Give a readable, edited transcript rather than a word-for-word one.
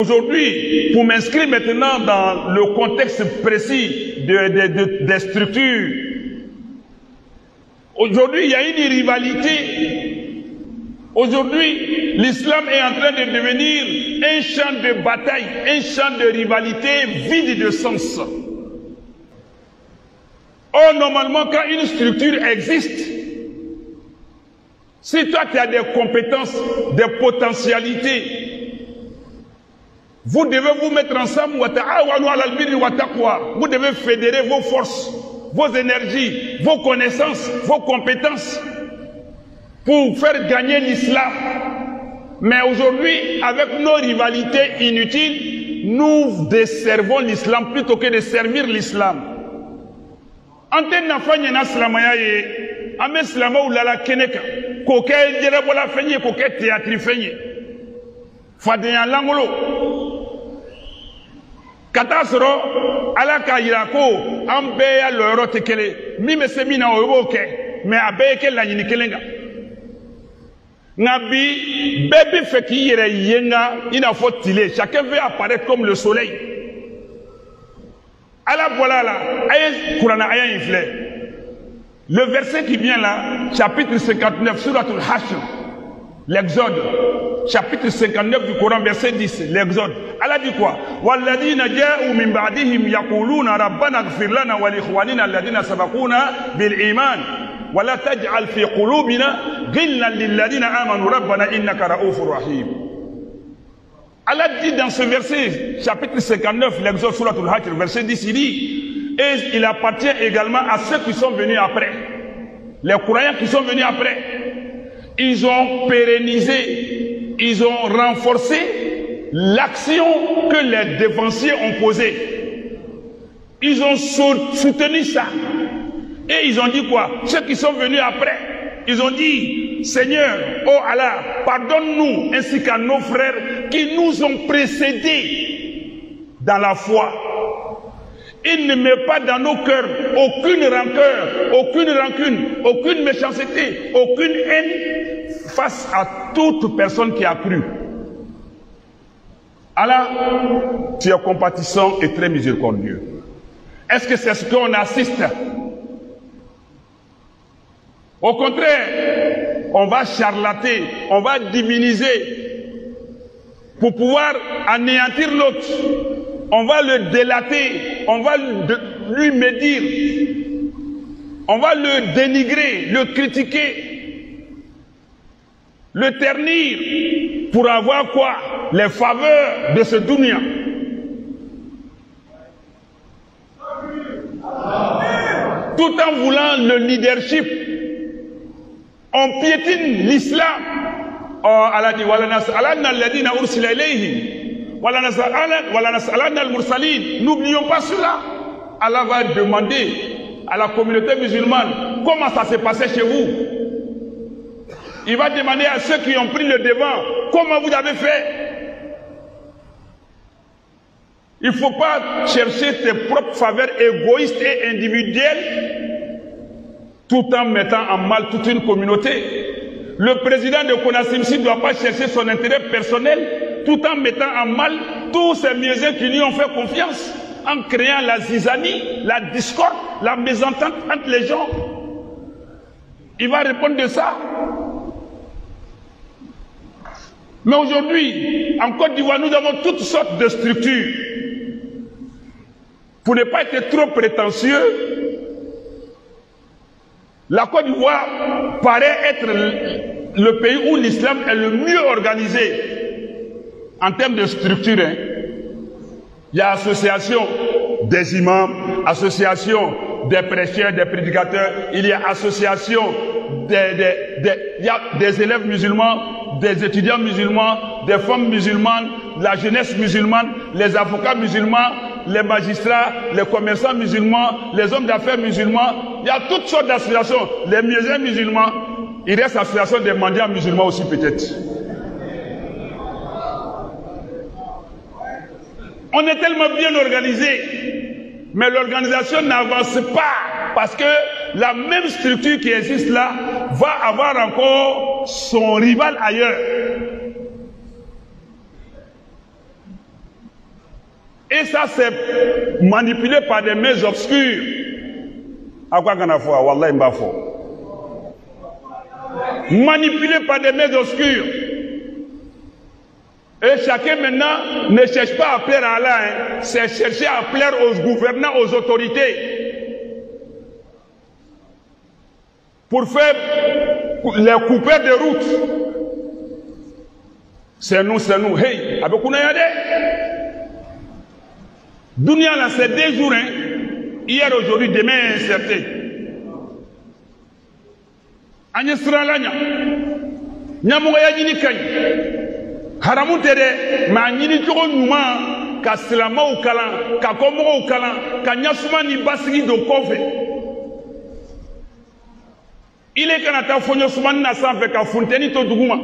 Aujourd'hui, pour m'inscrire maintenant dans le contexte précis des structures, aujourd'hui il y a une rivalité. Aujourd'hui, l'islam est en train de devenir un champ de bataille, un champ de rivalité vide de sens. Or, normalement, quand une structure existe, si toi tu as des compétences, des potentialités, vous devez vous mettre ensemble, vous devez fédérer vos forces, vos énergies, vos connaissances, vos compétences pour faire gagner l'islam. Mais aujourd'hui, avec nos rivalités inutiles, nous desservons l'islam plutôt que de servir l'islam. Antenne n'a pas de slamayaye, ame slama ou lala keneka, koke djerebola fenye, koke théâtre fenye. Fadeyan langolo. Katasro, ala kayirako, ambeya loro tekele, mi me semina oyoke, me abeke la yini kelenga. Nabi, bébé fait qu'il y ait yenga, il a faut tirer. Chacun veut apparaître comme le soleil. Allah voilà là, ayez Coran ayez inflé. Le verset qui vient là, chapitre 59, Suratul Hashr, l'Exode, chapitre 59 du Coran, verset 10, l'Exode. Allah dit quoi? Walladina ja'u min ba'dihim yaquluna rabbana ighfir lana wa li ikhwanina alladhina sabaquna bil iman. ولا تجعل في قلوبنا غلا للذين آمنوا ربنا إنك رؤوف رحيم. Allah dit dans ce verset, chapitre 59, l'Exode Suratul Hashr, verset 10, il dit, et il appartient également à ceux qui sont venus après, les croyants qui sont venus après. Ils ont pérennisé, ils ont renforcé l'action que les dévanciers ont posée. Ils ont soutenu ça. Et ils ont dit quoi? Ceux qui sont venus après, ils ont dit, Seigneur, oh Allah, pardonne-nous ainsi qu'à nos frères qui nous ont précédés dans la foi. Il ne met pas dans nos cœurs aucune rancœur, aucune rancune, aucune méchanceté, aucune haine face à toute personne qui a cru. Allah, tu es compatissant et très miséricordieux. Est-ce que c'est ce qu'on assiste? Au contraire, on va charlater, on va diviniser pour pouvoir anéantir l'autre. On va le délater, on va lui médire, on va le dénigrer, le critiquer, le ternir pour avoir quoi? Les faveurs de ce dunya. Tout en voulant le leadership, on piétine l'islam. Oh, Allah dit, n'oublions pas cela. Allah va demander à la communauté musulmane comment ça s'est passé chez vous. Il va demander à ceux qui ont pris le devant comment vous avez fait. Il ne faut pas chercher tes propres faveurs égoïstes et individuelles tout en mettant en mal toute une communauté. Le président de Konassimsi ne doit pas chercher son intérêt personnel tout en mettant en mal tous ces musulmans qui lui ont fait confiance, en créant la zizanie, la discorde, la mésentente entre les gens. Il va répondre de ça. Mais aujourd'hui, en Côte d'Ivoire, nous avons toutes sortes de structures. Pour ne pas être trop prétentieux, la Côte d'Ivoire paraît être le pays où l'islam est le mieux organisé en termes de structure. Il y a association des imams, association des prêcheurs, des prédicateurs, il y a association il y a des élèves musulmans, des étudiants musulmans, des femmes musulmanes, la jeunesse musulmane, les avocats musulmans, les magistrats, les commerçants musulmans, les hommes d'affaires musulmans. Il y a toutes sortes d'associations. Les musiciens musulmans, il reste l'association des mendiants musulmans aussi peut-être. On est tellement bien organisé, mais l'organisation n'avance pas parce que la même structure qui existe là va avoir encore son rival ailleurs. ça c'est manipulé par des mains obscures. À quoi qu'on a foi? Wallah, il m'a fait. Manipulé par des mains obscures. Et chacun maintenant ne cherche pas à plaire à Allah, hein. C'est chercher à plaire aux gouvernants, aux autorités. Pour faire les coupeurs de route. C'est nous. Hey, avec Kounayade. Dunia là, c'est 2 jours, hein. Hier, aujourd'hui, demain, incertain. Agnès Ralanya. Nyamoya Yini Kany. Haramu tere ma nyini jogo nyuma ka silamaw kalan ka komogo kalan ka nyasuma ni basigi do kofe ile kana ta fonyo suma na sanfɛ ka funteni to duguma